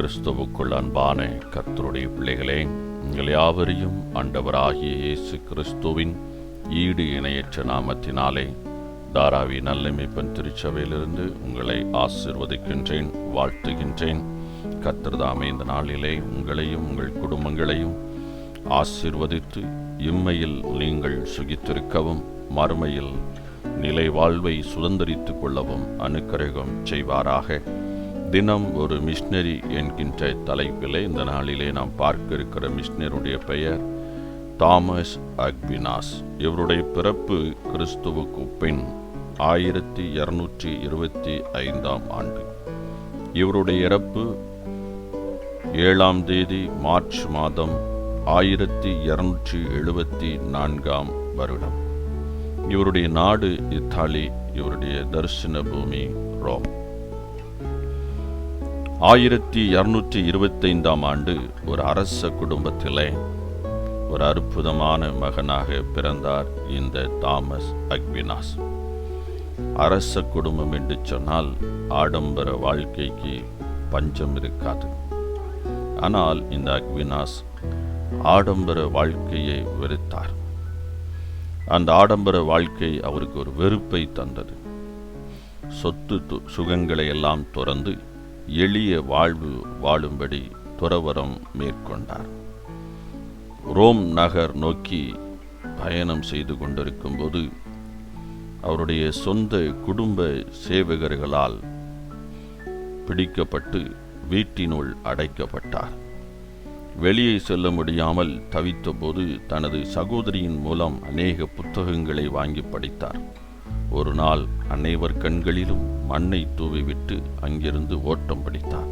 கிறிஸ்துவுக்குள் அன்பான கர்த்தருடைய பிள்ளைகளே, உங்கள் யாவரையும் ஆண்டவராகிய இயேசு கிறிஸ்துவின் ஈடு இணையற்ற நாமத்தினாலே தாராவி நல்ல மேய்ப்பன் திருச்சபையிலிருந்து உங்களை ஆசீர்வதிக்கின்றேன், வாழ்த்துகின்றேன். கர்த்தர் தாமே இந்த நாளிலே உங்களையும் உங்கள் குடும்பங்களையும் ஆசீர்வதித்து இம்மையில் நீங்கள் சுகித்திருக்கவும் மறுமையில் நிலை வாழ்வை சுதந்திரித்துக் கொள்ளவும் அனுக்கிரகம் செய்வாராக. தினம் ஒரு மிஷனரி என்கின்ற தலைப்பிலே இந்த நாளிலே நாம் பார்க்க இருக்கிற மிஷனருடைய பெயர் தாமஸ் அக்வினாஸ். இவருடைய பிறப்பு கிறிஸ்துவுக்கு பின் 1225 ஆண்டு. இவருடைய இறப்பு 7ஆம் தேதி மார்ச் மாதம் 1274 வருடம். இவருடைய நாடு இத்தாலி, இவருடைய தரிசன பூமி ரோம். 1225 ஆண்டு ஒரு அரச குடும்பத்திலே ஒரு அற்புதமான மகனாக பிறந்தார் இந்த தாமஸ் அக்வினாஸ். அரச குடும்பம் என்று சொன்னால் ஆடம்பர வாழ்க்கைக்கு பஞ்சம் இருக்காது. ஆனால் இந்த அக்வினாஸ் ஆடம்பர வாழ்க்கையை வெறுத்தார். அந்த ஆடம்பர வாழ்க்கை அவருக்கு ஒரு வெறுப்பை தந்தது. சொத்து சுகங்களை எல்லாம் துறந்து எளிய வாழ்வு வாழும்படி துறவரம் மேற்கொண்டார். ரோம் நகர் நோக்கி பயணம் செய்து கொண்டிருக்கும் போது அவருடைய சொந்த குடும்ப சேவகர்களால் பிடிக்கப்பட்டு வீட்டினுள் அடைக்கப்பட்டார். வெளியே செல்ல முடியாமல் தவித்த போது தனது சகோதரியின் மூலம் அநேக புத்தகங்களை வாங்கி படித்தார். ஒரு நாள் அனைவர் கண்களிலும் மண்ணை தூவிவிட்டு அங்கிருந்து ஓட்டம் பிடித்தார்.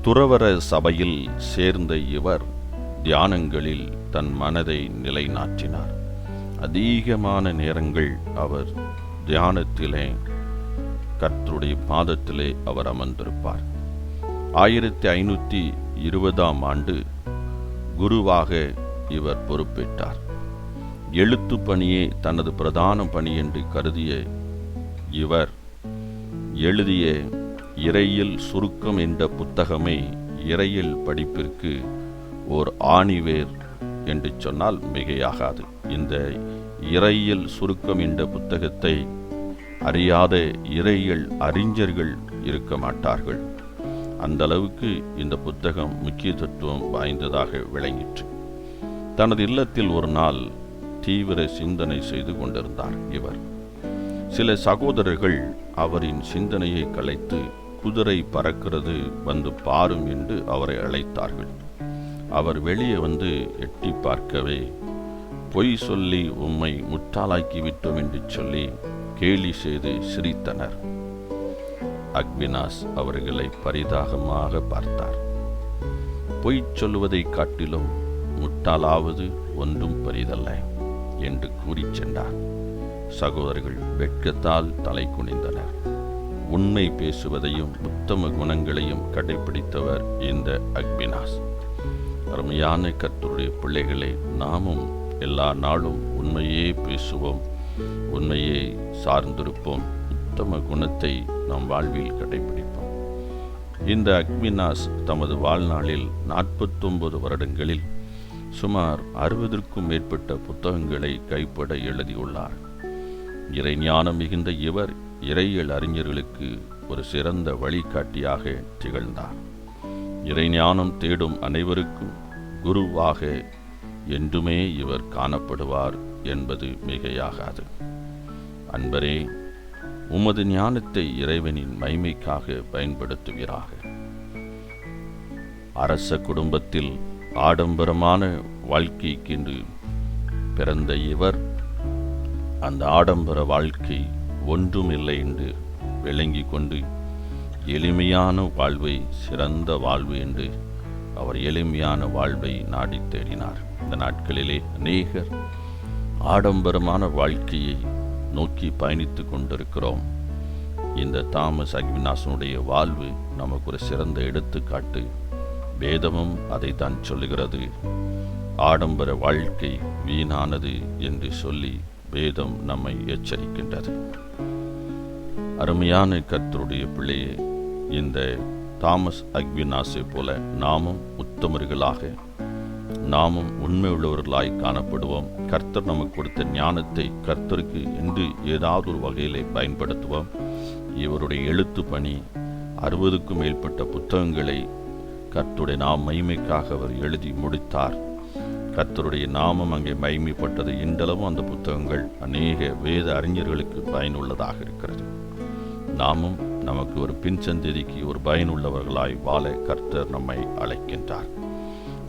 துறவர சபையில் சேர்ந்த இவர் தியானங்களில் தன் மனதை நிலைநாட்டினார். அதிகமான நேரங்கள் அவர் தியானத்திலே கர்த்தருடைய பாதத்திலே அவர் அமர்ந்திருப்பார். 1520 ஆண்டு குருவாக இவர் பொறுப்பேற்றார். எழுத்து பணியே தனது பிரதான பணி என்று கருதிய இவர் எழுதிய இறையியல் சுருக்கம் என்ற புத்தகமே இறையியல் படிப்பிற்கு ஓர் ஆணிவேர் என்று சொன்னால் மிகையாகாது. இந்த இறையியல் சுருக்கம் என்ற புத்தகத்தை அறியாத இறையியல் அறிஞர்கள் இருக்க மாட்டார்கள். அந்த அளவுக்கு இந்த புத்தகம் முக்கியத்துவம் வாய்ந்ததாக விளங்கிற்று. தனது இல்லத்தில் ஒரு நாள் தீவிர சிந்தனை செய்து கொண்டிருந்தார் இவர். சில சகோதரர்கள் அவரின் சிந்தனையை கலைத்து குதிரை பறக்கிறது வந்து பாரும் என்று அவரை அழைத்தார்கள். அவர் வெளியே வந்து எட்டி பார்க்கவே பொய் சொல்லி உம்மை முட்டாளாக்கி விட்டோம் என்று சொல்லி கேலி செய்து சிரித்தனர். அக்வினாஸ் அவர்களை பரிதாகமாக பார்த்தார். பொய் சொல்லுவதை காட்டிலும் முட்டாளாவது ஒன்றும் பெரிதல்ல என்று கூறி சென்றார். சகோதரர்கள் வெட்கத்தால் தலை குனிந்தனர். உண்மை பேசுவதையும் உத்தம குணங்களையும் கடைபிடித்தவர் இந்த அக்வினாஸ். அருமையான கர்த்தருடைய பிள்ளைகளை, நாமும் எல்லா நாளும் உண்மையே பேசுவோம், உண்மையே சார்ந்திருப்போம், உத்தம குணத்தை நம் வாழ்வில் கடைபிடிப்போம். இந்த அக்வினாஸ் தமது வாழ்நாளில் 49 வருடங்களில் சுமார் 60க்கும் மேற்பட்ட புத்தகங்களை கைப்பட எழுதியுள்ளார். இறைஞானம் மிகுந்த இவர் இறையியல் அறிஞர்களுக்கு ஒரு சிறந்த வழிகாட்டியாக திகழ்ந்தார். இறைஞானம் தேடும் அனைவருக்கும் குருவாக என்றுமே இவர் காணப்படுவார் என்பது மிகையாகாது. அன்பரே, உமது ஞானத்தை இறைவனின் மகிமைக்காக பயன்படுத்துவீராக. அரச குடும்பத்தில் ஆடம்பரமான வாழ்க்கைக்கென்று பிறந்த இவர் அந்த ஆடம்பர வாழ்க்கை ஒன்றுமில்லை என்று விளங்கி கொண்டு எளிமையான வாழ்வை சிறந்த வாழ்வு என்று அவர் எளிமையான வாழ்வை நாடி தேடினார். இந்த நாட்களிலே அநேகர் ஆடம்பரமான வாழ்க்கையை நோக்கி பயணித்து கொண்டிருக்கிறோம். இந்த தாமஸ் அக்வினாஸனுடைய வாழ்வு நமக்கு ஒரு சிறந்த எடுத்துக்காட்டு. வேதமும் அதைத்தான் சொல்லுகிறது. ஆடம்பர வாழ்க்கை வீணானது என்று சொல்லி வேதம் நம்மை எச்சரிக்கின்றது. அருமையான கர்த்தருடைய பிள்ளையே, இந்த தாமஸ் அக்வினாஸை போல நாமும் உத்தமர்களாக, நாமும் உண்மை உள்ளவர்களாய் காணப்படுவோம். கர்த்தர் நமக்கு கொடுத்த ஞானத்தை கர்த்தருக்கு என்று ஏதாவது ஒரு வகையிலே பயன்படுத்துவோம். இவருடைய எழுத்து பணி 60க்கும் மேற்பட்ட புத்தகங்களை கர்த்தருடைய மகிமைக்காக அவர் எழுதி முடித்தார். கர்த்தருடைய நாமம் அங்கே மகிமைப்பட்டது. இன்றளவும் அந்த புத்தகங்கள் அநேக வேத அறிஞர்களுக்கு பயனுள்ளதாக இருக்கிறது. நாமும் நமக்கு ஒரு பின்சந்ததிக்கு ஒரு பயனுள்ளவர்களாய் வாழ கர்த்தர் நம்மை அழைக்கின்றார்.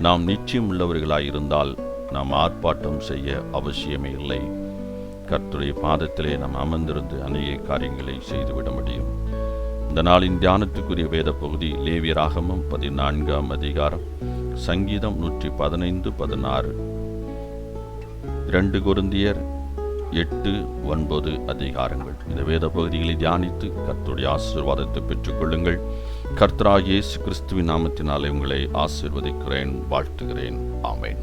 நாம் நிச்சயம் உள்ளவர்களாய் இருந்தால் நாம் ஆர்ப்பாட்டம் செய்ய அவசியமே இல்லை. கர்த்தருடைய பாதத்திலே நாம் அமர்ந்திருந்து அநேக காரியங்களை செய்துவிட முடியும். இந்த நாளின் தியானத்துக்குரிய வேத பகுதி லேவியராகமம் 14ஆம் அதிகாரம், சங்கீதம் 115-16, 2 கொரிந்தியர் 8-9 அதிகாரங்கள். இந்த வேத பகுதிகளை தியானித்து கர்த்தருடைய ஆசீர்வாதத்தை பெற்றுக் கொள்ளுங்கள். கர்த்தராகிய இயேசு கிறிஸ்துவின் நாமத்தினாலே உங்களை ஆசீர்வதிக்கிறேன், வாழ்த்துகிறேன். ஆமென்.